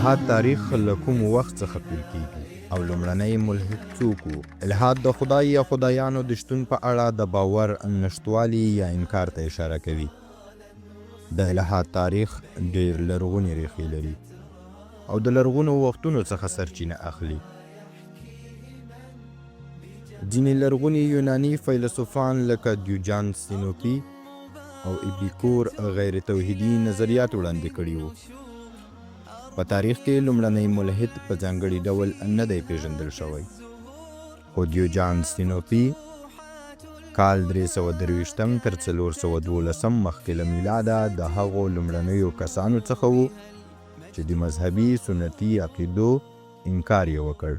الحاد تاریخ له کوم وخت څخه پیل کیږي او لومړنی ملحد څوک و. الحاد د خدای یا خدایانو د شتون په اړه د باور نشتوالي یا انکار ته اشاره کوي. د الحاد تاریخ ډېر لرغونې ریښې لري او د لرغونو وختونو څخه سرچینه اخلي. ځینې لرغوني یوناني فیلسوفان لکه دیوجان سینوپي او ایپیکور غیر توحیدي نظریات وړاندې کړي وو. په تاریخ کې لومړنی ملحد په ځانګړي ډول نه دی پیژندل شوی، خو دیوجان سینوپي کال 323 تر 412 مخکې له میلاده د هغو لومړنیو کسانو څخه و چې د مذهبي سنتي عقیدو انکار یې وکړ.